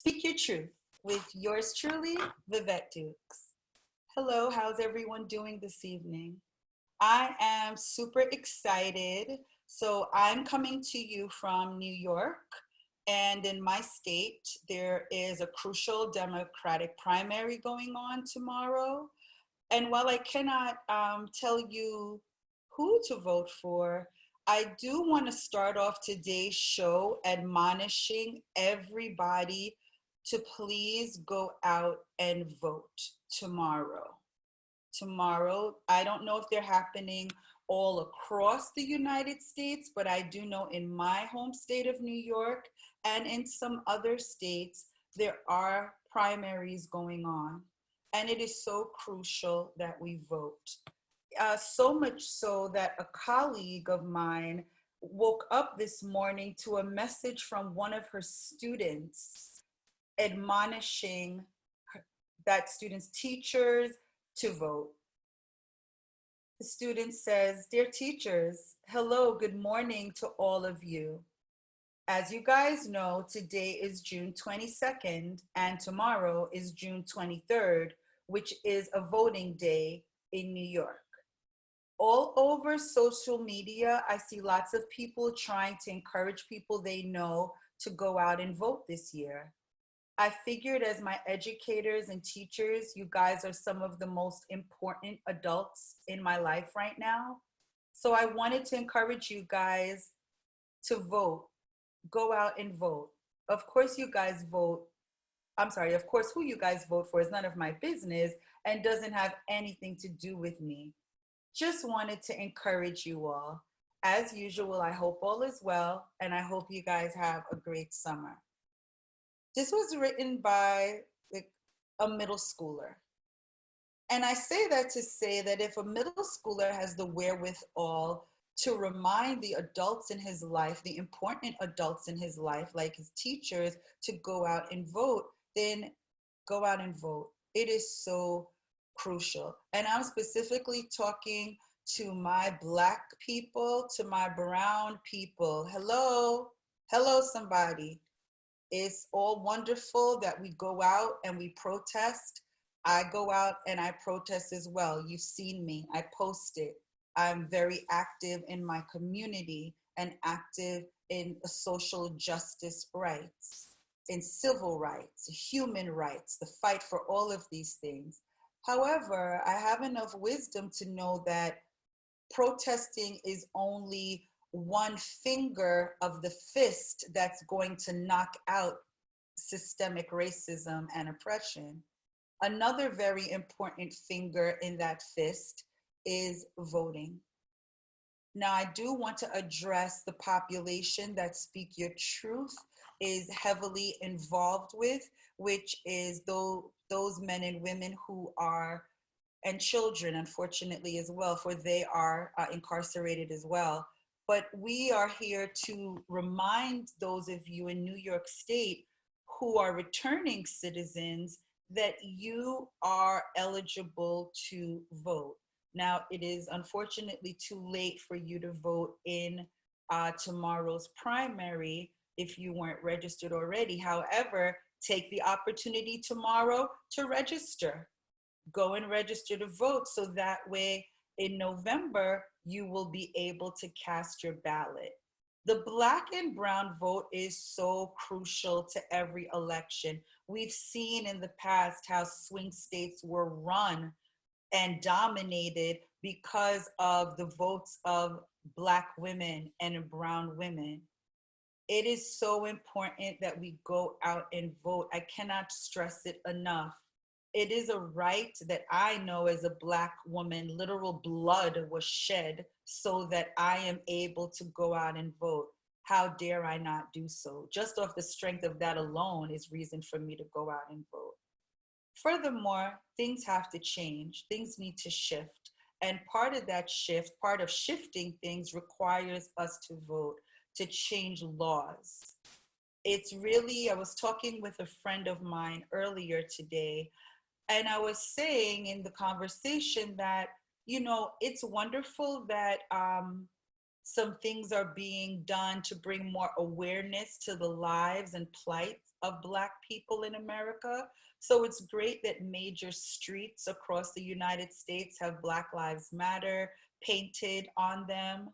Speak Your Truth with yours truly, Vivett Dukes. Hello, how's everyone doing this evening? I am super excited. So, I'm coming to you from New York, and in my state, there is a crucial Democratic primary going on tomorrow. And while I cannot tell you who to vote for, I do want to start off today's show admonishing everybody to please go out and vote tomorrow. Tomorrow, I don't know if they're happening all across the United States, but I do know in my home state of New York and in some other states, there are primaries going on. And it is so crucial that we vote. So much so that a colleague of mine woke up this morning to a message from one of her students admonishing that student's teachers to vote. The student says, "Dear teachers, hello, good morning to all of you. As you guys know, today is June 22nd and tomorrow is June 23rd, which is a voting day in New York. All over social media, I see lots of people trying to encourage people they know to go out and vote this year. I figured as my educators and teachers, you guys are some of the most important adults in my life right now. So I wanted to encourage you guys to vote, go out and vote. Of course, you guys vote. I'm sorry, of course, who you guys vote for is none of my business and doesn't have anything to do with me. Just wanted to encourage you all. As usual, I hope all is well, and I hope you guys have a great summer." This was written by like a middle schooler. And I say that to say that if a middle schooler has the wherewithal to remind the adults in his life, the important adults in his life, like his teachers, to go out and vote, then go out and vote. It is so crucial. And I'm specifically talking to my Black people, to my brown people. Hello, hello, somebody. It's all wonderful that we go out and we protest. I go out and I protest as well. You've seen me. I post it. I'm very active in my community and active in social justice rights, in civil rights, human rights, the fight for all of these things. However, I have enough wisdom to know that protesting is only one finger of the fist that's going to knock out systemic racism and oppression. Another very important finger in that fist is voting. Now, I do want to address the population that Speak Your Truth is heavily involved with, which is those men and women who are, and children, unfortunately, as well, for they are incarcerated as well. But we are here to remind those of you in New York State who are returning citizens that you are eligible to vote. Now, it is unfortunately too late for you to vote in tomorrow's primary if you weren't registered already. However, take the opportunity tomorrow to register. Go and register to vote so that way in November you will be able to cast your ballot. The Black and brown vote is so crucial to every election. We've seen in the past how swing states were run and dominated because of the votes of Black women and brown women. It is so important that we go out and vote. I cannot stress it enough. It is a right that I know as a Black woman, literal blood was shed so that I am able to go out and vote. How dare I not do so? Just off the strength of that alone is reason for me to go out and vote. Furthermore, things have to change. Things need to shift. And part of that shift, part of shifting things requires us to vote, to change laws. It's really, I was talking with a friend of mine earlier today, and I was saying in the conversation that, it's wonderful that Some things are being done to bring more awareness to the lives and plight of Black people in America. So it's great that major streets across the United States have Black Lives Matter painted on them.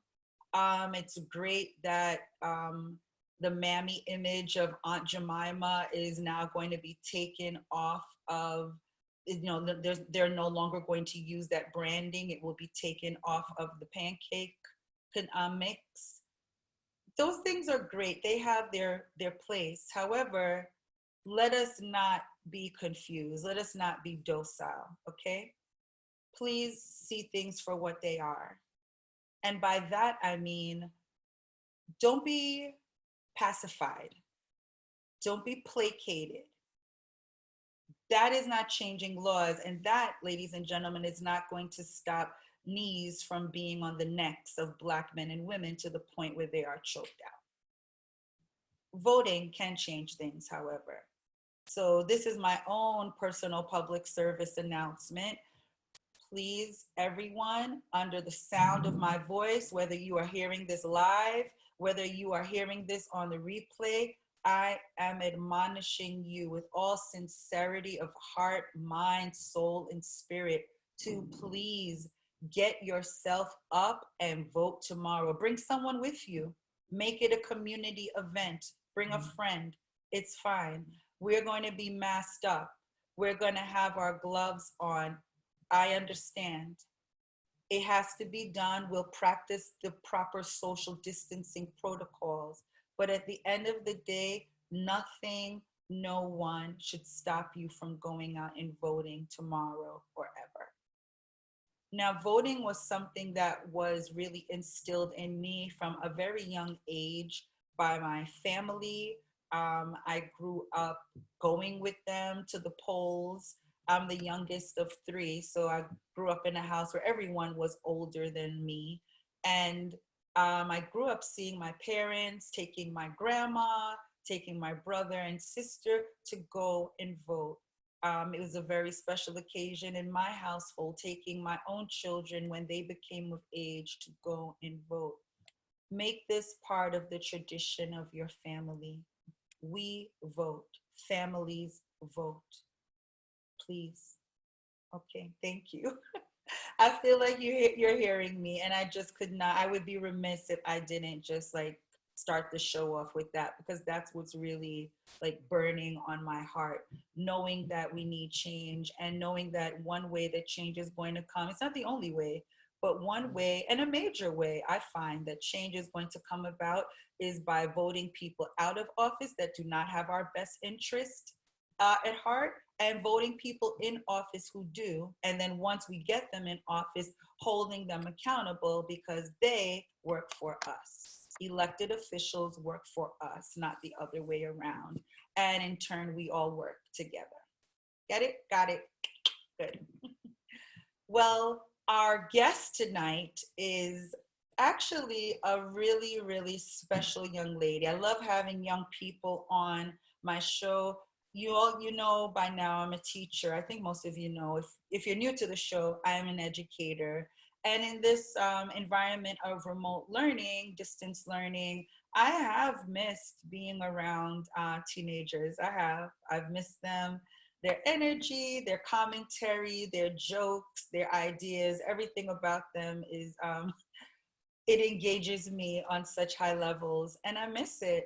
It's great that the mammy image of Aunt Jemima is now going to be taken off of, they're no longer going to use that branding. It will be taken off of the pancake mix. Those things are great. They have their place. However, let us not be confused. Let us not be docile, okay? Please see things for what they are. And by that, I mean, don't be pacified. Don't be placated. That is not changing laws. And that, ladies and gentlemen, is not going to stop knees from being on the necks of Black men and women to the point where they are choked out. Voting can change things, however. So this is my own personal public service announcement. Please, everyone, under the sound of my voice, whether you are hearing this live, whether you are hearing this on the replay, I am admonishing you with all sincerity of heart, mind, soul, and spirit to please get yourself up and vote tomorrow. Bring someone with you. Make it a community event. Bring a friend. It's fine. We're going to be masked up. We're going to have our gloves on. I understand. It has to be done. We'll practice the proper social distancing protocols. But at the end of the day, nothing, no one should stop you from going out and voting tomorrow or ever. Now, voting was something that was really instilled in me from a very young age by my family. I grew up going with them to the polls. I'm the youngest of three, so I grew up in a house where everyone was older than me. And I grew up seeing my parents taking my grandma, taking my brother and sister to go and vote. It was a very special occasion in my household, taking my own children when they became of age to go and vote. Make this part of the tradition of your family. We vote. Families vote. Please. Okay, thank you. I feel like you're hearing me, and I just could not. I would be remiss if I didn't just like start the show off with that, because that's what's really like burning on my heart. Knowing that we need change, and knowing that one way that change is going to come. It's not the only way, but one way, and a major way, I find that change is going to come about is by voting people out of office that do not have our best interest at heart, and voting people in office who do. And then once we get them in office, holding them accountable because they work for us. Elected officials work for us, not the other way around. And in turn, we all work together. Get it? Got it? Good. Well, our guest tonight is actually a really, really special young lady. I love having young people on my show. You know by now I'm a teacher. I think most of you know. If you're new to the show, I am an educator. And in this environment of remote learning, distance learning, I have missed being around teenagers. I've missed them, their energy, their commentary, their jokes, their ideas, everything about them is, it engages me on such high levels, and I miss it.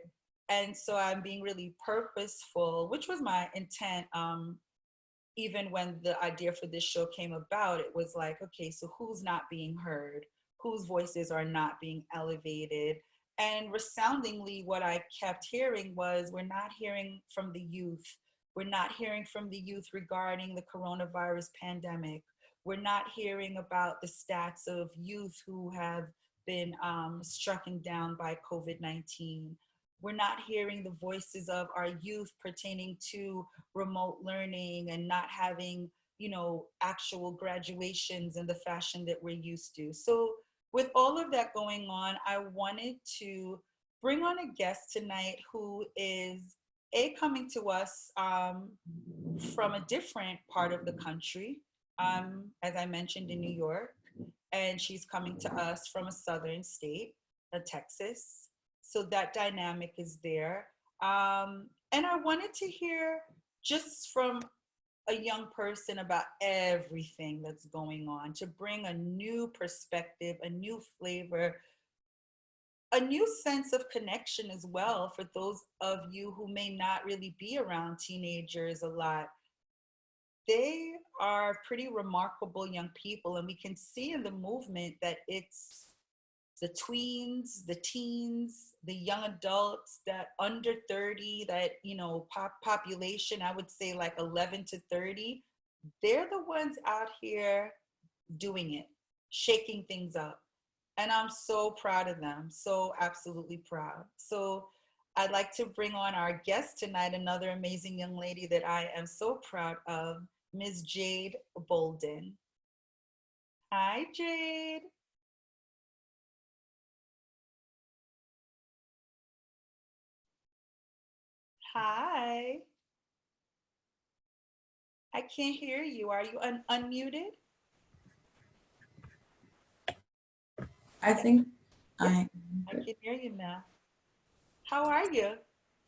And so I'm being really purposeful, which was my intent. Even when the idea for this show came about, it was like, okay, so who's not being heard? Whose voices are not being elevated? And resoundingly, what I kept hearing was, we're not hearing from the youth. We're not hearing from the youth regarding the coronavirus pandemic. We're not hearing about the stats of youth who have been struck down by COVID-19. We're not hearing the voices of our youth pertaining to remote learning and not having, actual graduations in the fashion that we're used to. So with all of that going on, I wanted to bring on a guest tonight who is coming to us from a different part of the country. As I mentioned, in New York, and she's coming to us from a southern state. Texas. So that dynamic is there. And I wanted to hear just from a young person about everything that's going on, to bring a new perspective, a new flavor, a new sense of connection as well for those of you who may not really be around teenagers a lot. They are pretty remarkable young people, and we can see in the movement that it's the tweens, the teens, the young adults, that under 30, that, population, I would say like 11 to 30, they're the ones out here doing it, shaking things up. And I'm so proud of them, so absolutely proud. So I'd like to bring on our guest tonight, another amazing young lady that I am so proud of, Ms. Jade Bolden. Hi, Jade. Hi. I can't hear you. Are you unmuted? I think Yes, I. I can hear you now. How are you?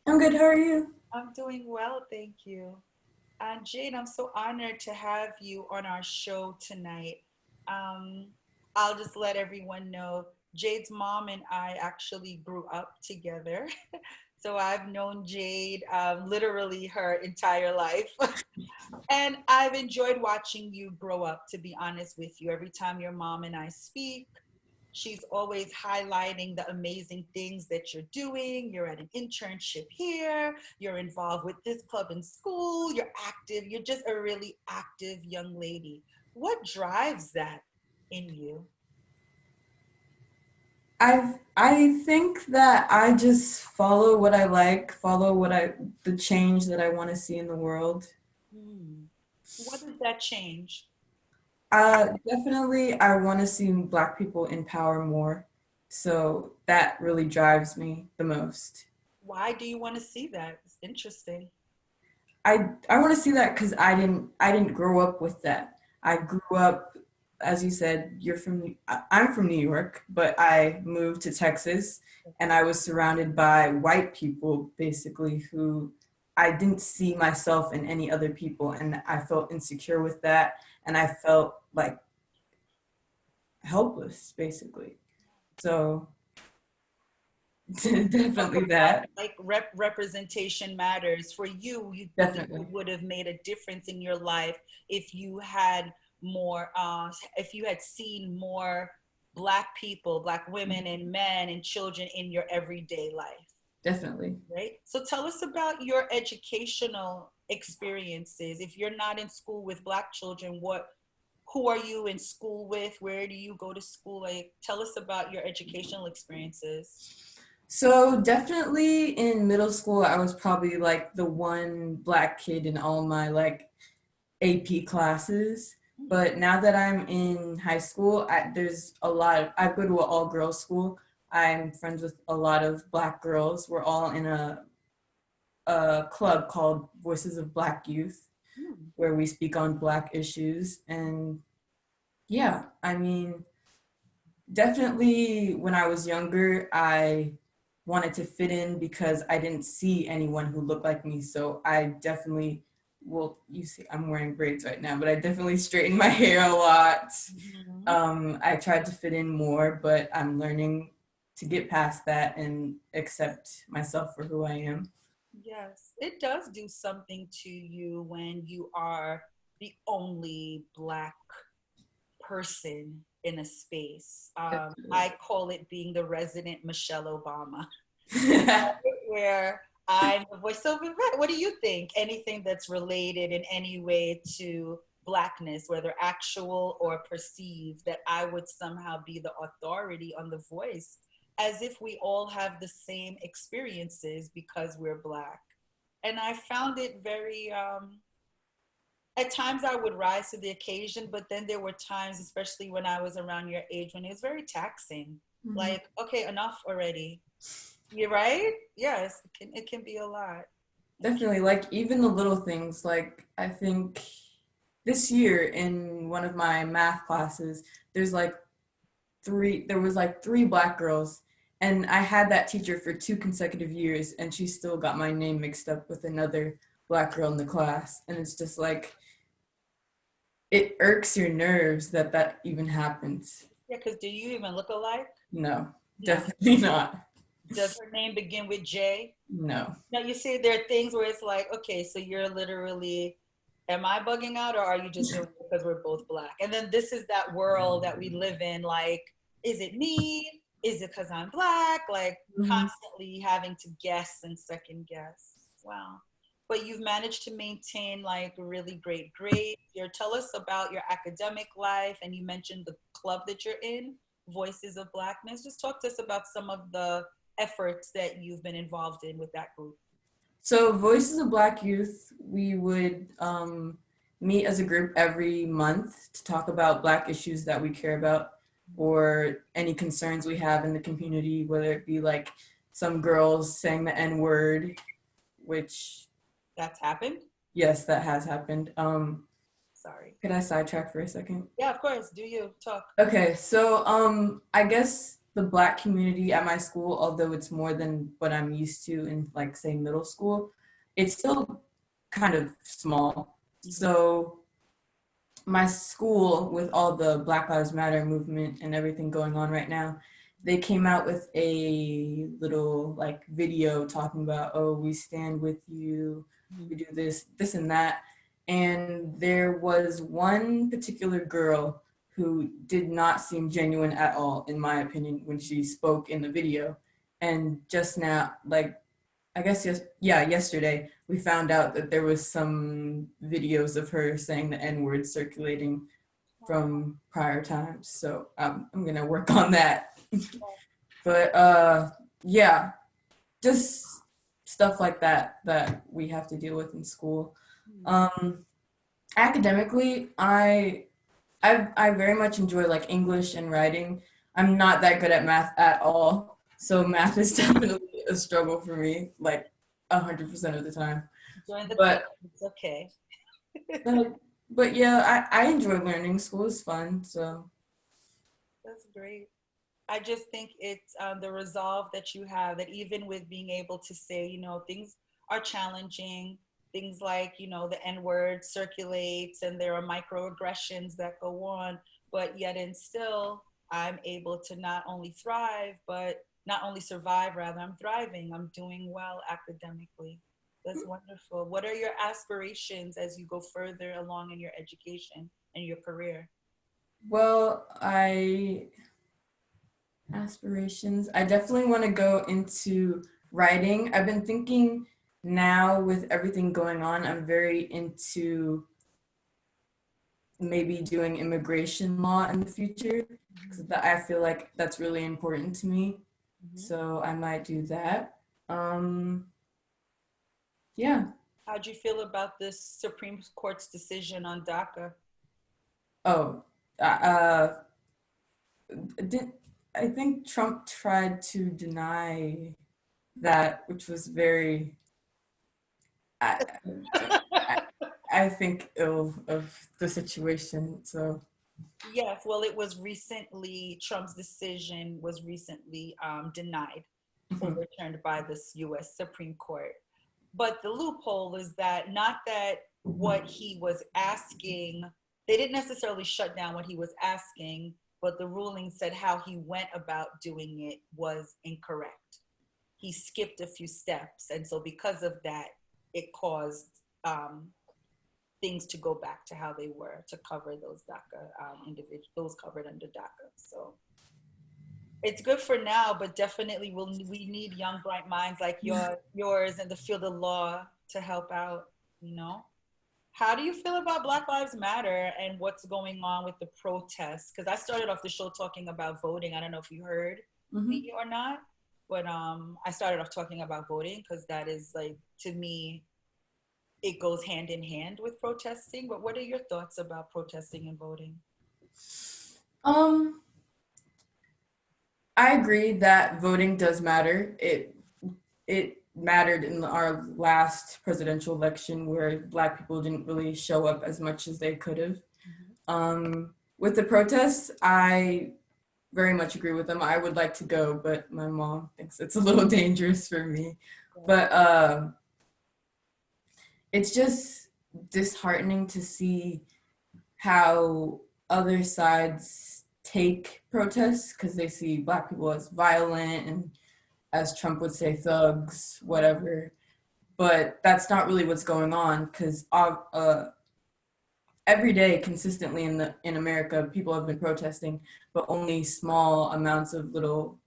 I'm good. How are you? I'm doing well, thank you. And Jade, I'm so honored to have you on our show tonight. Um, I'll just let everyone know Jade's mom and I actually grew up together. So I've known Jade literally her entire life. And I've enjoyed watching you grow up, to be honest with you. Every time your mom and I speak, she's always highlighting the amazing things that you're doing. You're at an internship here, you're involved with this club in school, you're active, you're just a really active young lady. What drives that in you? I think that I just follow what I like, follow the change that I want to see in the world. Hmm. What does that change? Definitely, I want to see Black people in power more. So that really drives me the most. Why do you want to see that? It's interesting. I want to see that because I didn't grow up with that. I grew up, as you said, I'm from New York, but I moved to Texas, and I was surrounded by white people basically who I didn't see myself in any other people, and I felt insecure with that, and I felt like helpless basically. So Talk definitely about that, like representation matters. For you, you believe it definitely. would have made a difference in your life if you had more, if you had seen more Black people, Black women and men and children in your everyday life, Definitely. right? So tell us about your educational experiences. If you're not in school with Black children, who are you in school with? Where do you go to school? Like, tell us about your educational experiences. So definitely in middle school, I was probably like the one Black kid in all my like AP classes. But now that I'm in high school, I go to an all girls school. I'm friends with a lot of Black girls. We're all in a club called Voices of Black Youth, Hmm. where we speak on Black issues. And yeah, I mean, definitely when I was younger, I wanted to fit in because I didn't see anyone who looked like me. So I definitely, well, you see, I'm wearing braids right now, but I definitely straightened my hair a lot. Mhm. I tried to fit in more, but I'm learning to get past that and accept myself for who I am. Yes, it does do something to you when you are the only Black person in a space. Definitely. I call it being the resident Michelle Obama, where I'm the voice. So, Vivett, what do you think? Anything that's related in any way to Blackness, whether actual or perceived, that I would somehow be the authority on the voice, as if we all have the same experiences because we're Black. And I found it very, at times I would rise to the occasion, but then there were times, especially when I was around your age, when it was very taxing. Mhm. Like, okay, enough already. You're right. Yes, it can be a lot. It can. Definitely, like even the little things. Like I think this year in one of my math classes, there's like there was like three Black girls, And I had that teacher for 2 consecutive years, and she still got my name mixed up with another Black girl in the class. And it's just like, it irks your nerves that that even happens. Yeah, because do you even look alike? No, No. definitely not. Does her name begin with J? No. Now you see there are things where it's like, okay, so you're literally, am I bugging out or are you just doing it because we're both black? And then this is that world that we live in, like, is it me? Is it because I'm black? Like Mhm. constantly having to guess and second guess. Wow. But you've managed to maintain like really great grades. Tell us about your academic life, and you mentioned the club that you're in, Voices of Blackness. Just talk to us about some of the efforts that you've been involved in with that group. So, Voices of Black Youth, we would meet as a group every month to talk about Black issues that we care about or any concerns we have in the community, whether it be like some girls saying the N word, which, That's happened? yes, that has happened. Sorry. Could I sidetrack for a second? Yeah, of course. Do you talk? Okay, so I guess the Black community at my school, although it's more than what I'm used to in like say middle school, it's still kind of small. Mhm. So my school, with all the Black Lives Matter movement and everything going on right now, they came out with a little like video talking about, oh, we stand with you, we do this and that. And there was one particular girl who did not seem genuine at all, in my opinion, when she spoke in the video. And just now, like I guess yesterday we found out that there was some videos of her saying the N-word circulating from prior times. So I'm gonna work on that. But yeah, just stuff like that that we have to deal with in school. Um, Academically, I very much enjoy like English and writing. I'm not that good at math at all, so math is definitely a struggle for me, like 100% of the time. Join the club. But It's okay. but, but yeah, I enjoy learning. School is fun, so That's great. I just think it's the resolve that you have, that even with being able to say, things are challenging, things like, the N word circulates and there are microaggressions that go on, but yet and still, I'm able to not only thrive, but not only survive, rather, I'm thriving. I'm doing well academically. That's wonderful. What are your aspirations as you go further along in your education and your career? well, I aspirations. I definitely want to go into writing. I've been thinking now with everything going on, I'm very into maybe doing immigration law in the future because I feel like that's really important to me. Mhm. So I might do that. Um, yeah. How'd you feel about this Supreme Court's decision on DACA? Oh, uh, did I think Trump tried to deny that, which was very, I, I, I think ill of the situation. So, Yes, well, it was recently, Trump's decision was recently denied, mhm, overturned by this US Supreme Court. But the loophole is that not that what he was asking, they didn't necessarily shut down what he was asking, but the ruling said how he went about doing it was incorrect. He skipped a few steps. And so because of that, it caused things to go back to how they were to cover those DACA individuals, those covered under DACA. So it's good for now, but definitely we need young bright minds like yours in the field of law to help out. You know, how do you feel about Black Lives Matter and what's going on with the protests? Because I started off the show talking about voting. I don't know if you heard mhm. me or not, but I started off talking about voting because that is like, to me, it goes hand in hand with protesting. But what are your thoughts about protesting and voting? Um, I agree that voting does matter. It mattered in our last presidential election where Black people didn't really show up as much as they could have. Mhm. With the protests, I very much agree with them. I would like to go, but my mom thinks it's a little dangerous for me. Yeah. But it's just disheartening to see how other sides take protests because they see Black people as violent and, as Trump would say, thugs, whatever. But that's not really what's going on because every day consistently in America, people have been protesting, but only small amounts of little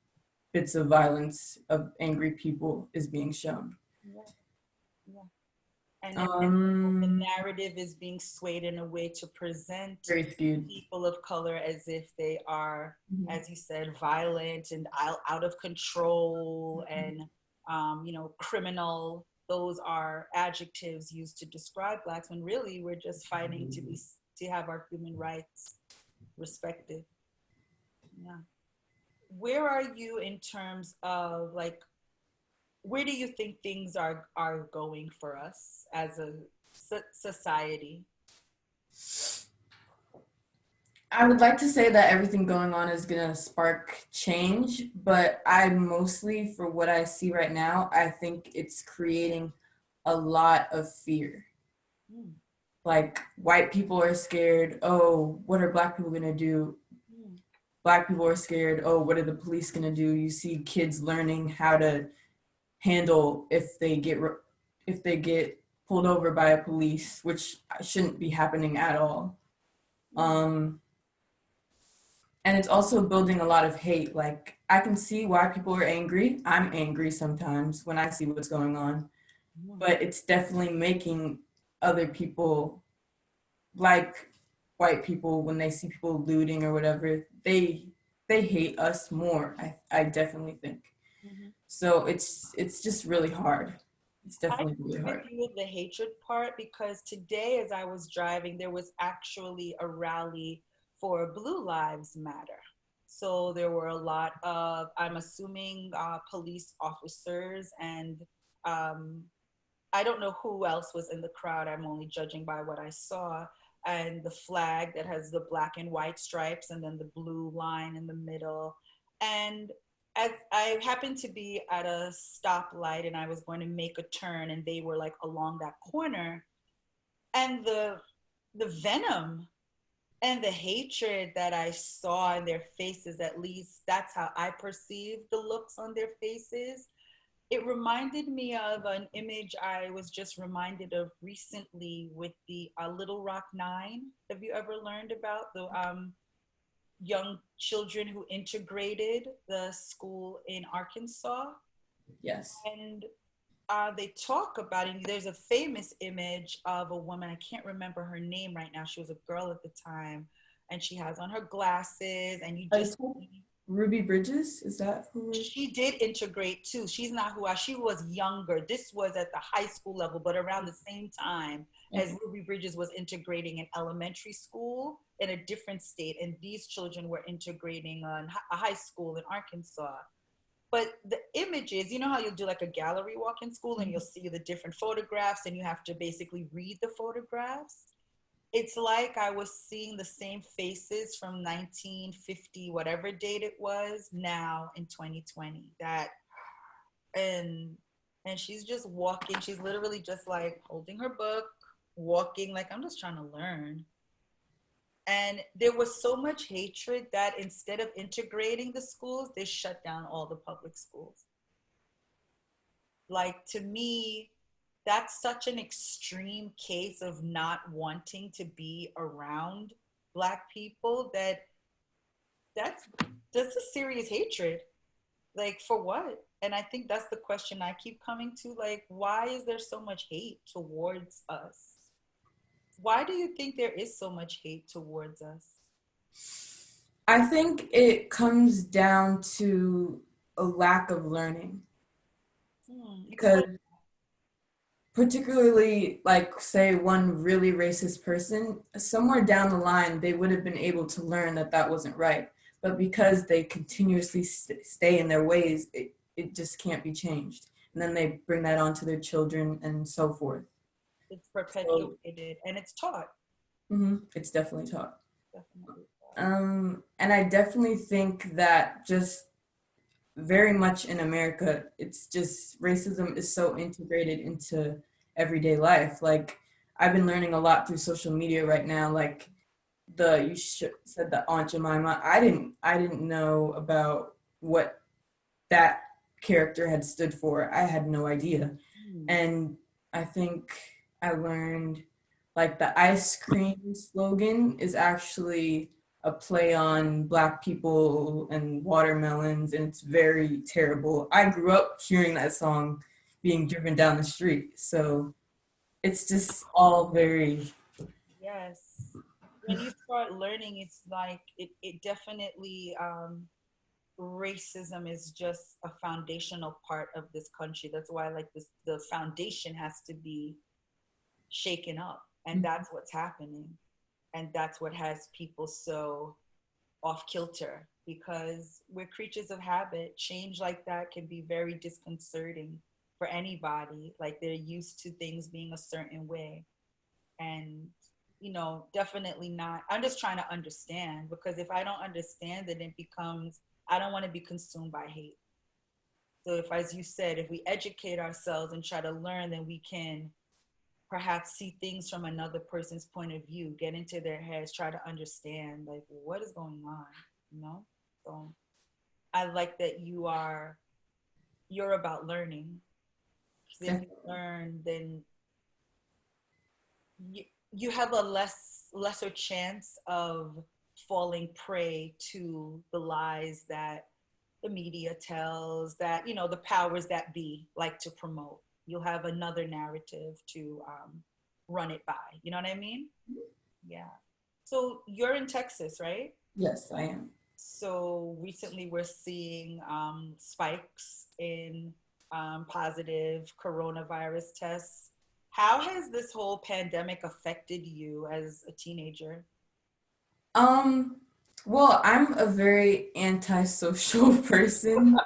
bits of violence of angry people is being shown. Yeah. Yeah. And the Um, narrative is being swayed in a way to present Very skewed. people of color as if they are, Mhm. as you said, violent and out of control and criminal. Those are adjectives used to describe blacks when really we're just fighting to have our human rights respected. Yeah. Where are you in terms of like where do you think things are going for us as a society? I would like to say that everything going on is going to spark change, but I mostly, for what I see right now, I think it's creating a lot of fear. Mm, Like, white people are scared. Oh, what are Black people going to do? mm, Black people are scared. Oh, what are the police going to do? You see kids learning how to handle if they get pulled over by a police, which shouldn't be happening at all. mm, Um, and it's also building a lot of hate. Like, I can see why people are angry. I'm angry sometimes when I see what's going on, mm. but it's definitely making other people, like white people, when they see people looting or whatever, they hate us more. I definitely think Mhm. so. It's just really hard. It's I definitely agree really with hard. you with the hatred part because today, as I was driving, there was actually a rally for Blue Lives Matter. So there were a lot of, I'm assuming, police officers and um, I don't know who else was in the crowd. I'm only judging by what I saw. And the flag that has the black and white stripes and then the blue line in the middle. And as I happened to be at a stoplight and I was going to make a turn and they were like along that corner and the venom and the hatred that I saw in their faces, at least that's how I perceived the looks on their faces. It reminded me of an image I was just reminded of recently with the Little Rock Nine. Have you ever learned about the young children who integrated the school in Arkansas? Yes. And they talk about it. There's a famous image of a woman. I can't remember her name right now. She was a girl at the time, and she has on her glasses, and you Are you just talking Ruby Bridges? Is that who we're? she did integrate too. She's not who I, she was younger. This was at the high school level, but around the same time as Okay. Ruby Bridges was integrating in elementary school in a different state. And these children were integrating on a high school in Arkansas. But the images, you know how you'll do like a gallery walk in school and you'll see the different photographs and you have to basically read the photographs? It's like I was seeing the same faces from 1950, whatever date it was, now in 2020. That and and she's just walking. She's literally just like holding her book, walking like I'm just trying to learn. And there was so much hatred that instead of integrating the schools, they shut down all the public schools. Like to me, that's such an extreme case of not wanting to be around black people that that's that's a serious hatred. Like for what? And I think that's the question I keep coming to. Like, why is there so much hate towards us? Why do you think there is so much hate towards us? I think it comes down to a lack of learning Explain. because particularly like say one really racist person somewhere down the line they would have been able to learn that that wasn't right, but because they continuously stay in their ways, it just can't be changed, and then they bring that on to their children and so forth. It's So perpetuated and it's taught. it's definitely taught. Definitely. And I definitely think that just very much in America, it's just racism is so integrated into everyday life. Like I've been learning a lot through social media right now. Like said the Aunt Jemima. I didn't know about what that character had stood for. I had no idea. Hmm. And I think I learned like the ice cream slogan is actually a play on Black people and watermelons, and it's very terrible. I grew up hearing that song being driven down the street. So it's just all very. Yes. When you start learning, it's like it definitely racism is just a foundational part of this country. That's why like this the foundation has to be shaken up. And that's what's happening. And that's what has people so off kilter because we're creatures of habit. Change like that can be very disconcerting for anybody. Like they're used to things being a certain way. And, definitely not. I'm just trying to understand because if I don't understand, then it becomes, I don't want to be consumed by hate. So if, as you said, if we educate ourselves and try to learn, then we can perhaps see things from another person's point of view, get into their heads, try to understand like what is going on, you know? So I like that you're about learning. Because if you learn, then you have a lesser chance of falling prey to the lies that the media tells, that the powers that be like to promote. You'll have another narrative to run it by. You know what I mean? Yeah. So you're in Texas, right? Yes, I am. So recently we're seeing spikes in positive coronavirus tests. How has this whole pandemic affected you as a teenager? Um, well, I'm a very antisocial person.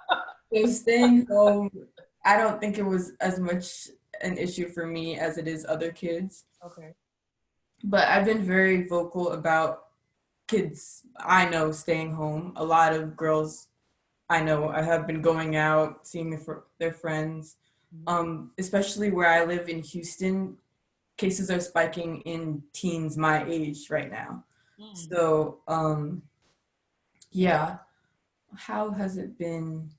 So staying home, I don't think it was as much an issue for me as it is other kids. Okay. But I've been very vocal about kids I know staying home. A lot of girls I know I have been going out, seeing their friends. Mhm. Especially where I live in Houston, cases are spiking in teens my age right now. Mm. So, yeah. How has it been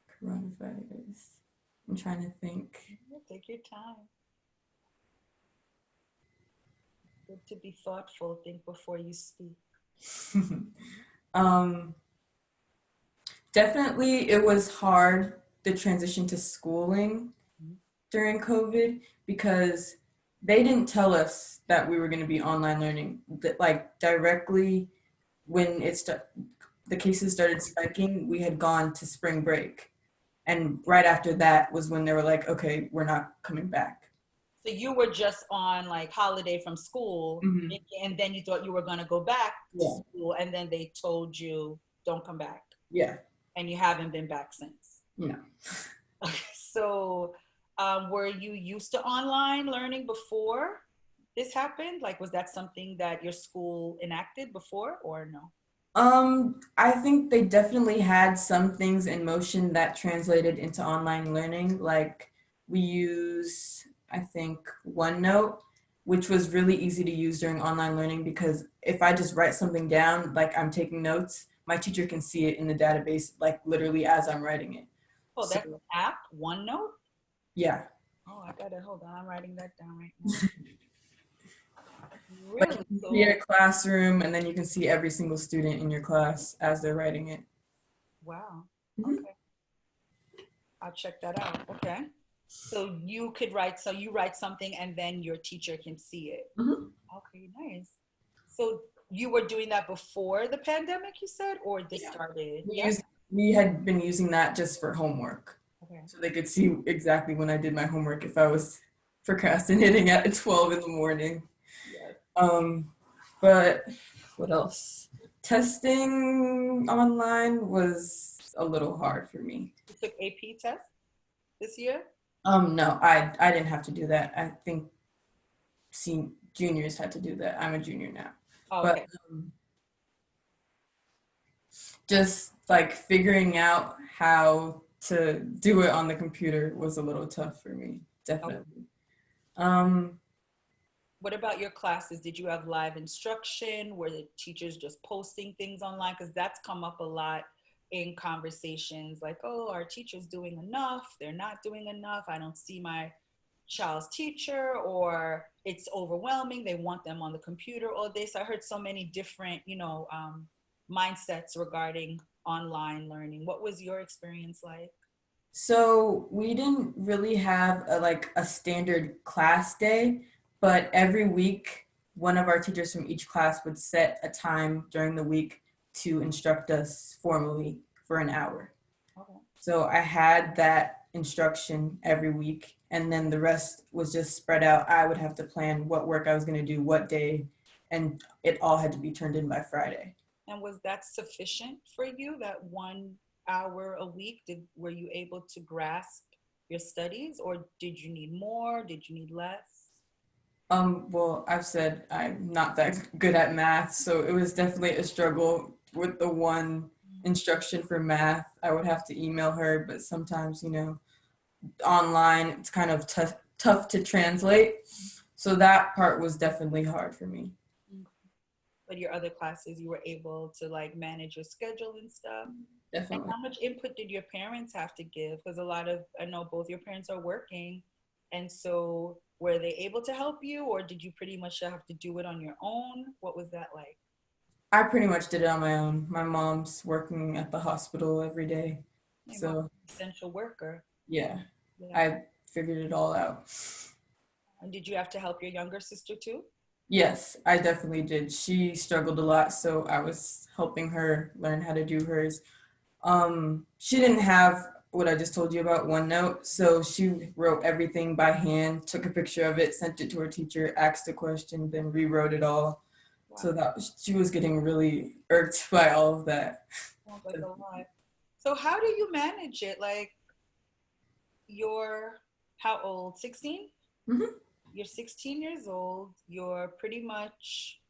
coronavirus? I'm trying to think. Yeah, take your time. Good to be thoughtful. Think before you speak. um, Definitely, it was hard the transition to schooling Mhm. during COVID because they didn't tell us that we were going to be online learning. Like directly when the cases started spiking, we had gone to spring break, and right after that was when they were like, "Okay, we're not coming back." So you were just on like holiday from school, Hmm. and then you thought you were going to go back to Yeah, school, and then they told you don't come back, yeah, and you haven't been back since. no. So, were you used to online learning before this happened? Like, was that something that your school enacted before, or no? I think they definitely had some things in motion that translated into online learning. Like we use, I think, OneNote, which was really easy to use during online learning because if I just write something down, like I'm taking notes, my teacher can see it in the database, like literally as I'm writing it. Oh, So that's an app, OneNote. yeah, Oh, I gotta hold on. I'm writing that down right now. like Really? you can create So, a classroom and then you can see every single student in your class as they're writing it. wow. Mhm. Okay, I'll check that out. Okay. So you could write, so you write something and then your teacher can see it. Mhm. Okay, nice. So you were doing that before the pandemic, you said, or this Yeah. started? We Yeah. used we had been using that just for homework. Okay. So they could see exactly when I did my homework if I was procrastinating at 12 in the morning. Yes. Um, but what else? Testing online was a little hard for me. You took AP test this year? No, I didn't have to do that. I think juniors had to do that. I'm a junior now. Oh, But okay. just like figuring out how to do it on the computer was a little tough for me, Oh, definitely. Um, what about your classes? Did you have live instruction? Were the teachers just posting things online? Because that's come up a lot in conversations like, oh, our teacher's doing enough, they're not doing enough, I don't see my child's teacher, or it's overwhelming, they want them on the computer all day. So I heard so many different, mindsets regarding online learning. What was your experience like? so we didn't really have a standard class day, but every week one of our teachers from each class would set a time during the week to instruct us formally for an hour. Okay. So I had that instruction every week, and then the rest was just spread out. I would have to plan what work I was going to do, what day, and it all had to be turned in by Friday. And was that sufficient for you, that 1 hour a week? Were you able to grasp your studies, or did you need more? Did you need less? Well, I've said I'm not that good at math, so it was definitely a struggle with the one instruction for math. I would have to email her, but sometimes, online it's kind of tough to translate. So that part was definitely hard for me. Okay. But your other classes, you were able to like manage your schedule and stuff. And Definitely. how much input did your parents have to give? Because a lot of, I know both your parents are working. And so were they able to help you, or did you pretty much have to do it on your own? What was that like? I pretty much did it on my own. My mom's working at the hospital every day. My mom, So, essential worker. yeah, Yeah. I figured it all out. And did you have to help your younger sister too? Yes, I definitely did. She struggled a lot, so I was helping her learn how to do hers. She didn't have what I just told you about OneNote, so she wrote everything by hand, took a picture of it, sent it to her teacher, asked a question, then rewrote it all. So Wow. that she was getting really irked by all of that. Sounds like a lot. So how do you manage it? Like you're how old? 16? Mhm. You're 16 years old. You're pretty much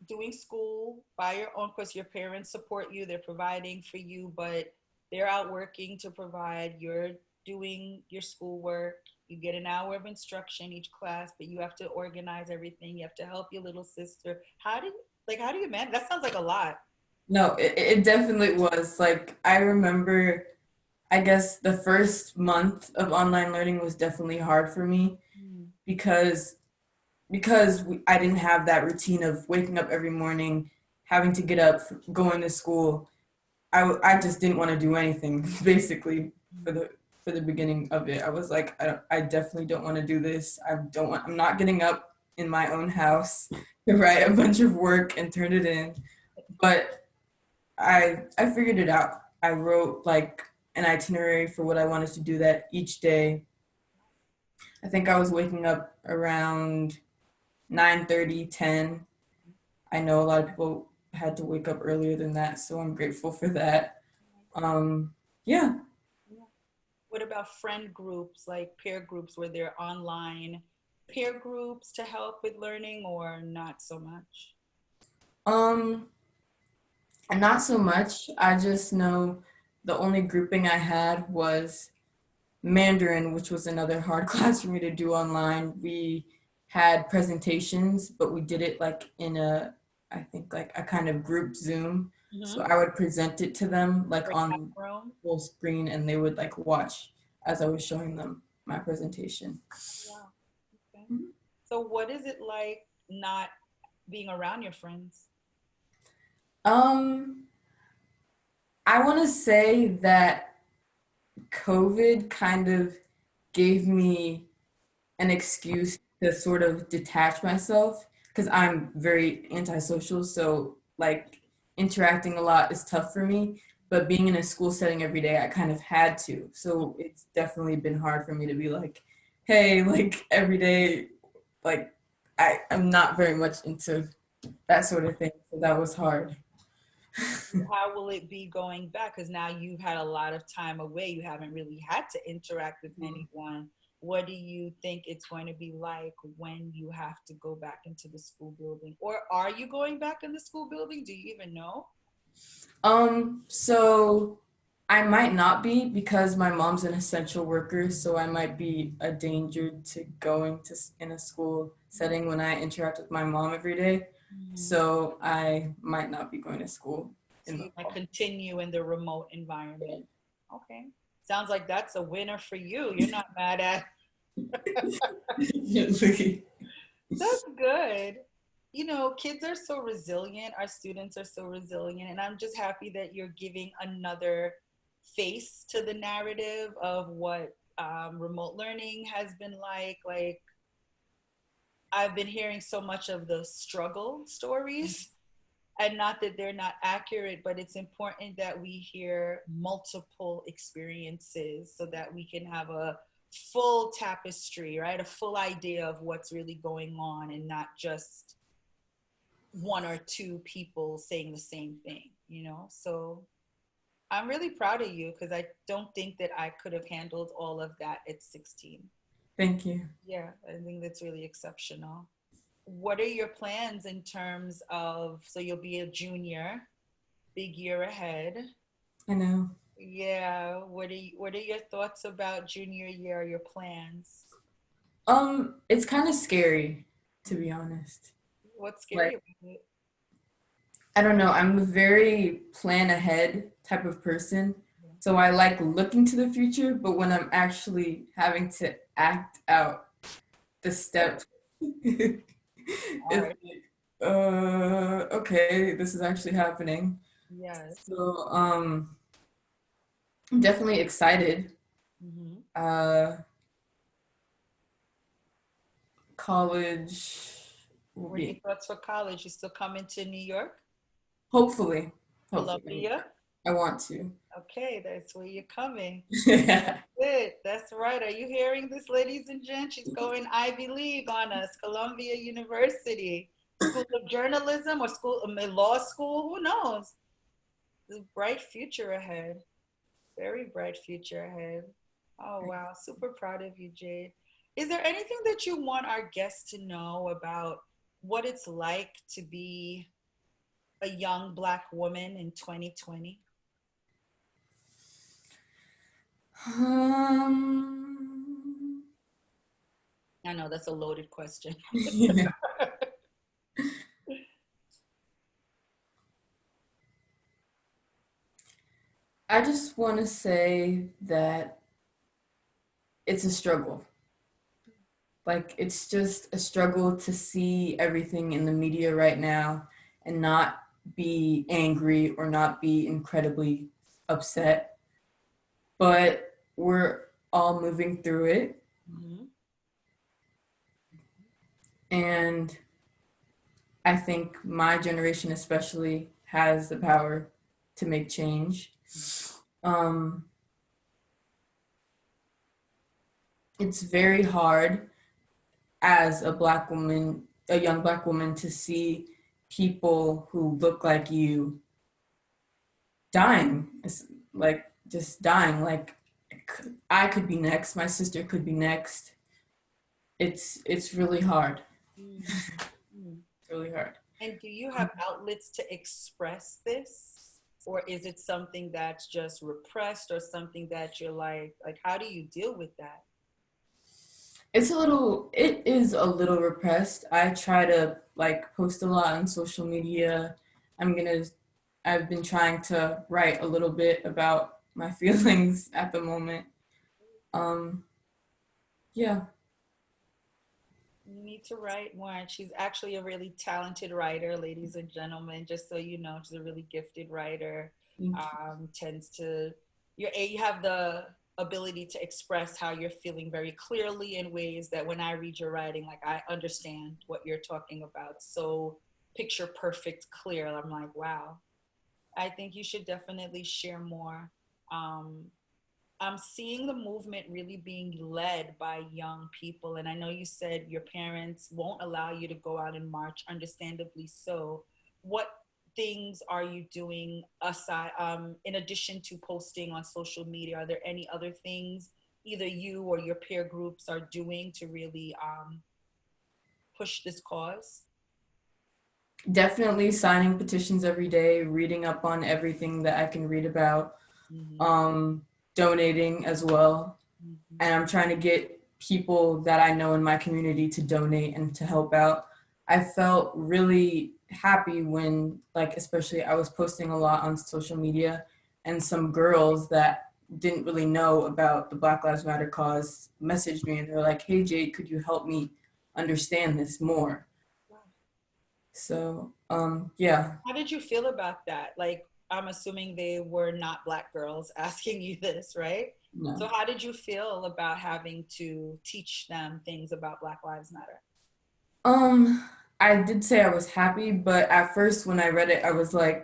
doing school by your own. Of course, your parents support you, they're providing for you, but they're out working to provide. You're doing your schoolwork. You get an hour of instruction each class, but you have to organize everything. You have to help your little sister. How do you manage? That sounds like a lot. No, it definitely was. Like, I remember, I guess the first month of online learning was definitely hard for me Mm. because I didn't have that routine of waking up every morning, having to get up, going to school. I just didn't want to do anything basically for Mm. the beginning of it. I was like, I definitely don't want to do this. I'm not getting up in my own house to write a bunch of work and turn it in. But I figured it out. I wrote like an itinerary for what I wanted to do that each day. I think I was waking up around 9:30, 10. I know a lot of people had to wake up earlier than that, so I'm grateful for that. Um, yeah. Yeah. What about friend groups, like peer groups, where they're online peer groups to help with learning, or not so much? Um, Not so much. I just know the only grouping I had was Mandarin, which was another hard class for me to do online. We had presentations, but we did it like in I think like a kind of group Zoom. So Mm-hmm. I would present it to them like Breakout on room. full screen, and they would like watch as I was showing them my presentation. Wow. Okay. Mhm. So, what is it like not being around your friends? Um, I want to say that COVID kind of gave me an excuse to sort of detach myself because I'm very antisocial. So, like, interacting a lot is tough for me. But being in a school setting every day, I kind of had to. So, it's definitely been hard for me to be like, hey, like, every day, like, I'm not very much into that sort of thing. So, that was hard. How will it be going back? Because now you've had a lot of time away. You haven't really had to interact with anyone. What do you think it's going to be like when you have to go back into the school building? Or are you going back in the school building? Do you even know? So I might not be because my mom's an essential worker, so I might be a danger to going to in a school setting when I interact with my mom every day. Mhm. So I might not be going to school So in the you might fall. continue in the remote environment. Okay. Sounds like that's a winner for you. You're not mad at. That's good. You know, kids are so resilient. Our students are so resilient. And I'm just happy that you're giving another face to the narrative of what remote learning has been like. Like, I've been hearing so much of the struggle stories, and not that they're not accurate, but it's important that we hear multiple experiences so that we can have a full tapestry, right? A full idea of what's really going on and not just one or two people saying the same thing, you know? So I'm really proud of you because I don't think that I could have handled all of that at 16. Thank you. Yeah, I think that's really exceptional. What are your plans in terms of, so you'll be a junior, big year ahead. I know. Yeah, what are your thoughts about junior year, your plans? It's kind of scary, to be honest. What's scary Like, about it? I don't know, I'm a very plan ahead type of person. So I like looking to the future, but when I'm actually having to act out the steps, it's Hard. like, okay, this is actually happening. Yes. So, I'm definitely excited. Hmm. Uh, college will What are your be thoughts for college? You still coming to New York, hopefully, hopefully, Columbia? I want to. Okay, that's where you're coming. Yeah. Good. That's right. Are you hearing this, ladies and gents? She's going Ivy League on us, Columbia University, School of Journalism or school law school. Who knows? There's a bright future ahead. Very bright future ahead. Oh, wow. Super proud of you, Jade. Is there anything that you want our guests to know about what it's like to be a young Black woman in 2020? Um, I know that's a loaded question. yeah. I just want to say that it's a struggle. Like, it's just a struggle to see everything in the media right now and not be angry or not be incredibly upset. But we're all moving through it. Mhm. And I think my generation, especially, has the power to make change. Um, it's very hard as a black woman, a young black woman, to see people who look like you dying. It's like just dying. Like I could be next. My sister could be next. It's really hard. Mm. Mm. It's really hard. And do you have outlets to express this? Or is it something that's just repressed or something that you're like, how do you deal with that? It is a little repressed. I try to like post a lot on social media. I'm gonna, I've been trying to write a little bit about my feelings at the moment. Um, yeah, You need to write more. And she's actually a really talented writer, ladies and gentlemen. Just so you know, she's a really gifted writer. thank you. Tends to you have the ability to express how you're feeling very clearly in ways that when I read your writing, like I understand what you're talking about. So picture perfect, clear. I'm like, wow. I think you should definitely share more. Um, I'm seeing the movement really being led by young people. And I know you said your parents won't allow you to go out and march, understandably so. What things are you doing aside, in addition to posting on social media? Are there any other things either you or your peer groups are doing to really push this cause? Definitely signing petitions every day, reading up on everything that I can read about, Mm-hmm. um, donating as well. Mm-hmm. And I'm trying to get people that I know in my community to donate and to help out. I felt really happy when, like, especially I was posting a lot on social media, and some girls that didn't really know about the Black Lives Matter cause messaged me and they're like, "Hey Jade, could you help me understand this more?" So, yeah. How did you feel about that? Like, I'm assuming they were not Black girls asking you this, right? So, No. how did you feel about having to teach them things about Black Lives Matter? Um, I did say I was happy, but at first when I read it, I was a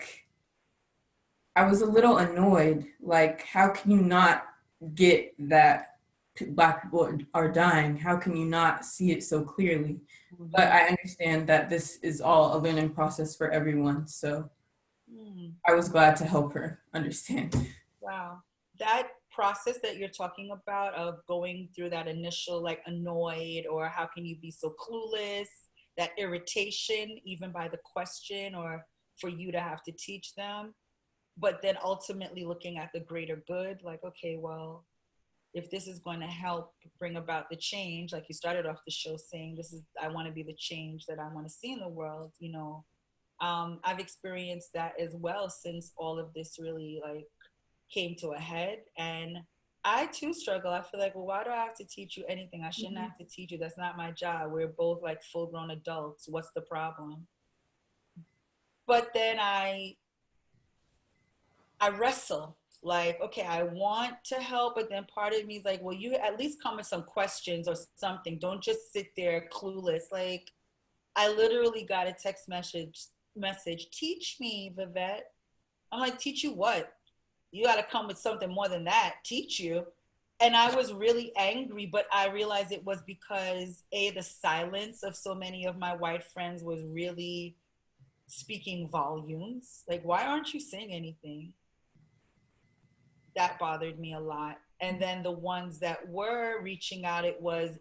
little annoyed. Like, how can you not get that Black people are dying? How can you not see it so clearly? But Mm-hmm. I understand that this is all a learning process for everyone. So Mm, I was glad to help her understand. wow. That process that you're talking about of going through that initial, like, annoyed, or how can you be so clueless, that irritation, even by the question, or for you to have to teach them, but then ultimately looking at the greater good, like, okay, well, if this is going to help bring about the change, like you started off the show saying, this is, I want to be the change that I want to see in the world, I've experienced that as well since all of this really, like, came to a head. And I too struggle. I feel like, well, why do I have to teach you anything? I shouldn't have to teach you. That's not my job. We're both like full grown adults. What's the problem? But then I wrestle. Like, okay, I want to help, but then part of me is like, well, you at least come with some questions or something. Don't just sit there clueless. Like, I literally got a text message, teach me, Vivett. I'm like, teach you what? You got to come with something more than that. Teach you. And I was really angry, but I realized it was because the silence of so many of my white friends was really speaking volumes. Like, why aren't you saying anything? That bothered me a lot. And then the ones that were reaching out, it was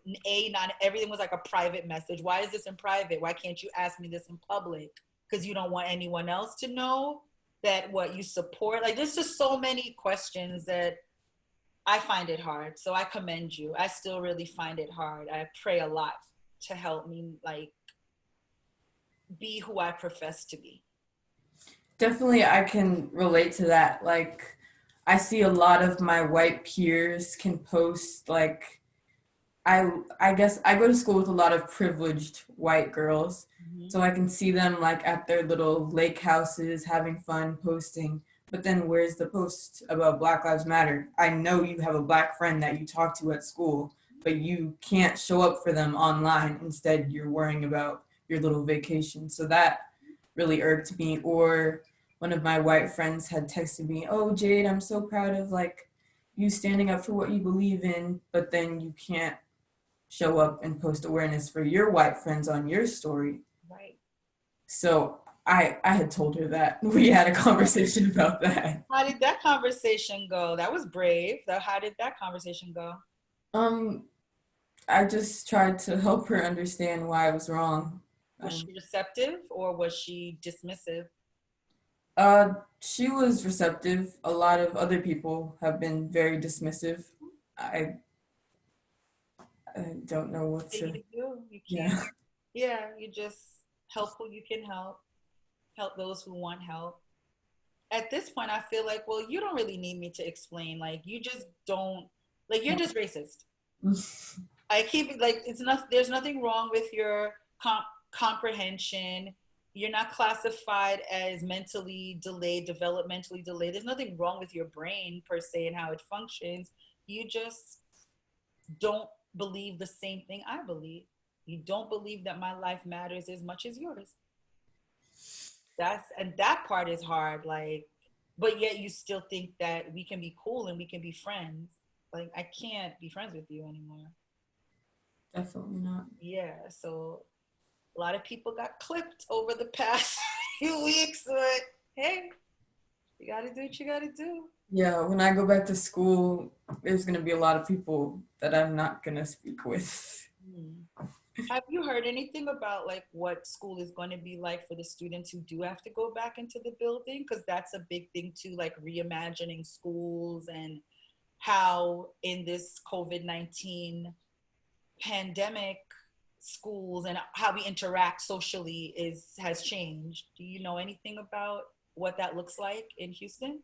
not everything was like a private message. Why is this in private? Why can't you ask me this in public? Because you don't want anyone else to know that what you support. Like, there's just so many questions that I find it hard. So I commend you. I still really find it hard. I pray a lot to help me, like, be who I profess to be. Definitely, I can relate to that. Like, I see a lot of my white peers can post like I guess I go to school with a lot of privileged white girls, Mm-hmm. so I can see them like at their little lake houses having fun posting. But then where's the post about Black Lives Matter? I know you have a black friend that you talk to at school, but you can't show up for them online. Instead, you're worrying about your little vacation. So that really irked me. Or one of my white friends had texted me, "Oh, Jade, I'm so proud of like you standing up for what you believe in, but then you can't show up and post awareness for your white friends on your story." Right. So I had told her that. We had a conversation about that. How did that conversation go? That was brave. How did that conversation go? Um, I just tried to help her understand why I was wrong. Was Um, she receptive or was she dismissive? she was receptive. A lot of other people have been very dismissive. I, I don't know what Thing to, you do, you can't. yeah. Yeah, you just help who you can help those who want help. At this point, I feel like, well, you don't really need me to explain. Like, you just don't, like, you're just racist. I keep like, it's not, there's nothing wrong with your comprehension. You're not classified as mentally delayed, developmentally delayed. There's nothing wrong with your brain per se and how it functions. You just don't believe the same thing I believe. You don't believe that my life matters as much as yours. And that part is hard. Like, but yet you still think that we can be cool and we can be friends. Like, I can't be friends with you anymore. Definitely not. Yeah. So a lot of people got clipped over the past few weeks, but hey, you gotta do what you gotta do. Yeah, when I go back to school, there's gonna be a lot of people that I'm not gonna speak with. Hmm. Have you heard anything about like what school is going to be like for the students who do have to go back into the building? Because that's a big thing too, like reimagining schools and how in this COVID-19 pandemic schools and how we interact socially is has changed. Do you know anything about what that looks like in Houston?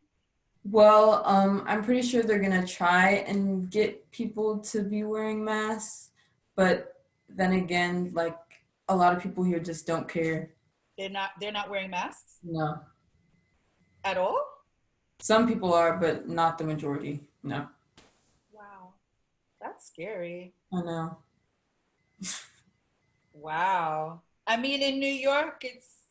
Well, I'm pretty sure they're gonna try and get people to be wearing masks, but then again, like a lot of people here just don't care. They're not wearing masks No. at all? Some people are, but not the majority. No. Wow. That's scary. I know. Wow. I mean, in New York,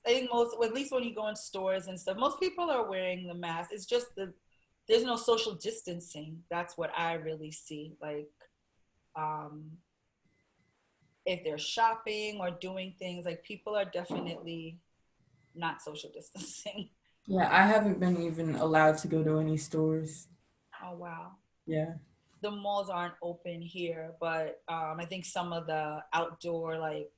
I think most, well, at least when you go in stores and stuff, most people are wearing the mask. It's just there's no social distancing. That's what I really see. Like, um, if they're shopping or doing things, like people are definitely not social distancing. Yeah, I haven't been even allowed to go to any stores. Oh, wow. Yeah. The malls aren't open here, but I think some of the outdoor, like,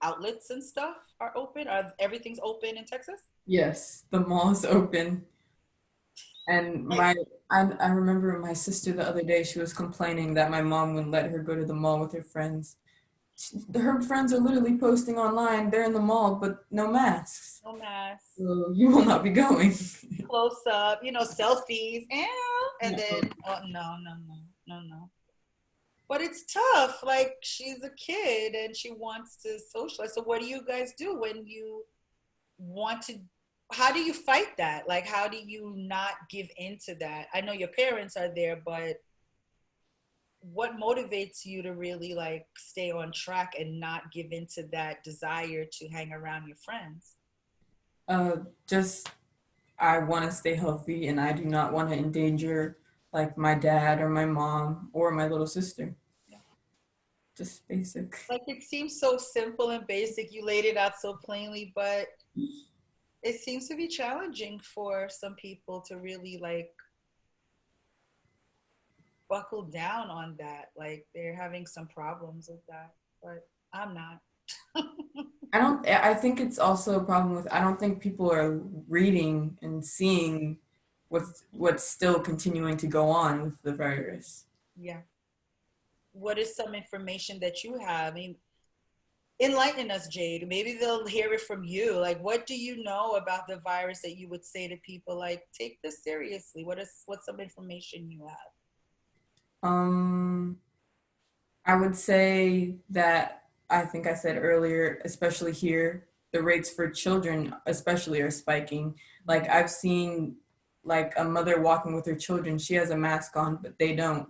outlets and stuff are open. Everything's open in Texas? Yes, the mall is open. And Like, I remember my sister the other day, she was complaining that my mom wouldn't let her go to the mall with her friends. Her friends are literally posting online, they're in the mall, but no masks. no mask, So you will not be going. close up, selfies, and No. then, oh, no, no, no, no, no. But it's tough. Like, she's a kid and she wants to socialize. So what do you guys do when you want to, how do you fight that? Like, how do you not give into that? I know your parents are there, but what motivates you to really like stay on track and not give into that desire to hang around your friends? Uh, just I want to stay healthy and I do not want to endanger like my dad or my mom or my little sister. Yeah. Just basic. Like, it seems so simple and basic. You laid it out so plainly, but it seems to be challenging for some people to really like buckle down on that. Like, they're having some problems with that, but I'm not. I think it's also a problem with, I don't think people are reading and seeing what's still continuing to go on with the virus. Yeah. What is some information that you have? I mean, enlighten us, Jade. Maybe they'll hear it from you. Like, what do you know about the virus that you would say to people like, take this seriously? What's some information you have? Um, I would say that I think I said earlier, especially here, the rates for children especially are spiking. Like I've seen like a mother walking with her children, she has a mask on, but they don't.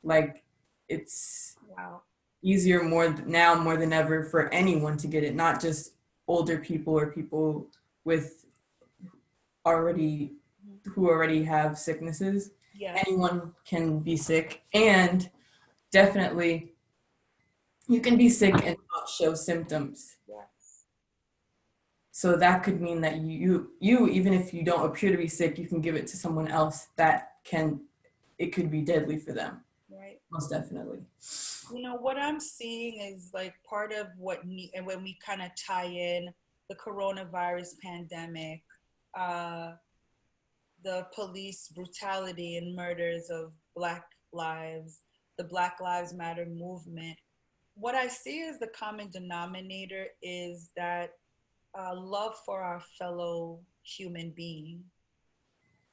Like it's Wow. easier more than ever for anyone to get it, not just older people or people with already who already have sicknesses. Yes. Anyone can be sick, and definitely you can be sick and not show symptoms. Yes. So that could mean that you even if you don't appear to be sick, you can give it to someone else that can it could be deadly for them. Right. Most definitely. What I'm seeing is like part of and when we kind of tie in the coronavirus pandemic, uh, the police brutality and murders of Black lives, the Black Lives Matter movement. What I see as the common denominator is that love for our fellow human being,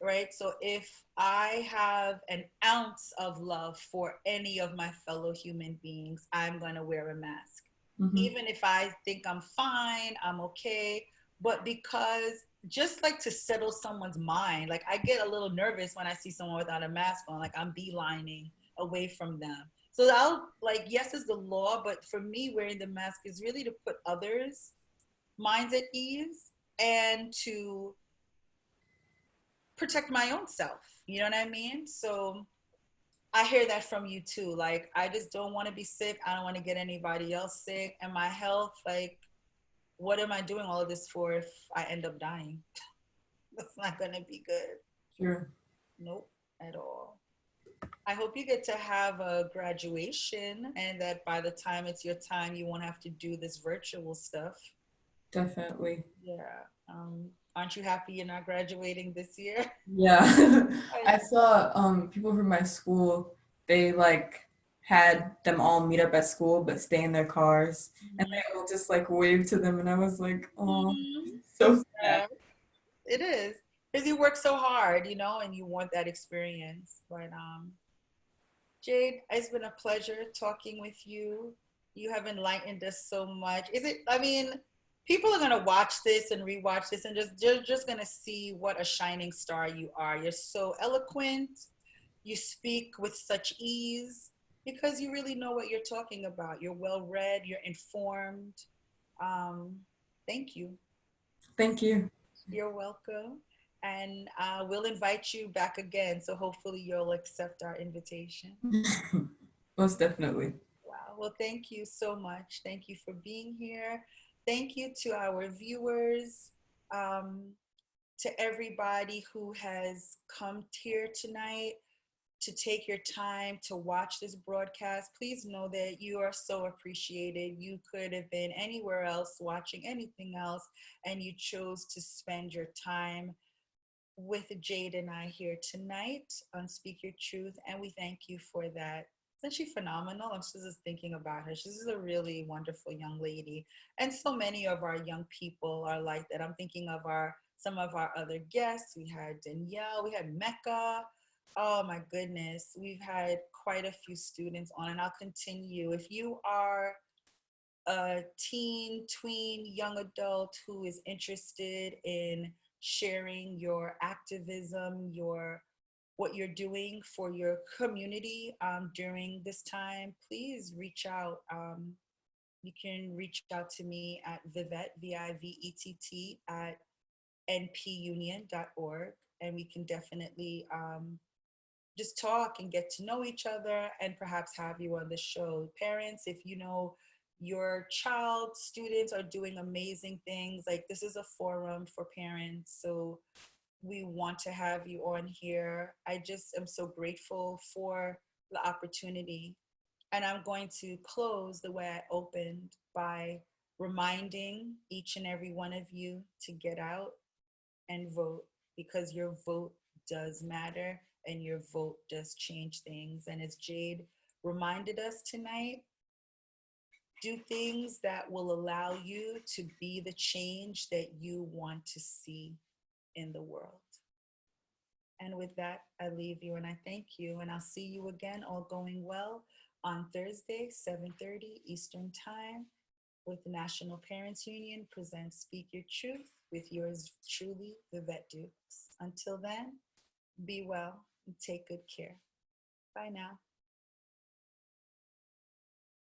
right? So if I have an ounce of love for any of my fellow human beings, I'm going to wear a mask. Mm-hmm. Even if I think I'm fine, I'm okay. But because just like to settle someone's mind, like I get a little nervous when I see someone without a mask on, like I'm beelining away from them. So I'll like, yes, it's the law, but for me, wearing the mask is really to put others' minds at ease and to protect my own self. You know what I mean? So I hear that from you too. Like, I just don't want to be sick. I don't want to get anybody else sick. And my health, like, what am I doing all of this for if I end up dying? That's not going to be good. Sure. Nope, at all. I hope you get to have a graduation and that by the time it's your time, you won't have to do this virtual stuff. Definitely. Yeah. Aren't you happy you're not graduating this year? Yeah. I I know. saw people from my school, they like had them all meet up at school but stay in their cars, and Mhm. they all just like waved to them, and I was like, oh, Mhm. So so sad. sad. It is. Because you work so hard, and you want that experience. But Jade, it's been a pleasure talking with you. You have enlightened us so much. I mean, people are gonna watch this and rewatch this and just gonna see what a shining star you are. You're so eloquent. You speak with such ease because you really know what you're talking about. You're well read, you're informed. Um, Thank you. Thank you. You're welcome. And we'll invite you back again. So hopefully you'll accept our invitation. Most definitely. Wow. Well, thank you so much. Thank you for being here. Thank you to our viewers, um, to everybody who has come here tonight to take your time to watch this broadcast. Please know that you are so appreciated. You could have been anywhere else watching anything else, and you chose to spend your time with Jade and I here tonight on Speak Your Truth, and we thank you for that. Isn't she phenomenal? I'm just thinking about her. She's a really wonderful young lady, and so many of our young people are like that. I'm thinking of our some of our other guests. We had Danielle, we had Mecca. Oh my goodness, we've had quite a few students on, and I'll continue. If you are a teen, tween, young adult who is interested in sharing your activism, your what you're doing for your community during this time, please reach out. You can reach out to me at Vivett, Vivett, at npunion.org, and we can definitely just talk and get to know each other and perhaps have you on the show. Parents, if you know your child, students are doing amazing things, like this is a forum for parents. So we want to have you on here. I just am so grateful for the opportunity. And I'm going to close the way I opened by reminding each and every one of you to get out and vote because your vote does matter and your vote does change things. And as Jade reminded us tonight, do things that will allow you to be the change that you want to see in the world. And with that, I leave you and I thank you. And I'll see you again, all going well, on Thursday, 7:30 Eastern Time, with the National Parents Union presents Speak Your Truth with yours truly, Vivett Dukes. Until then, be well and take good care. Bye now.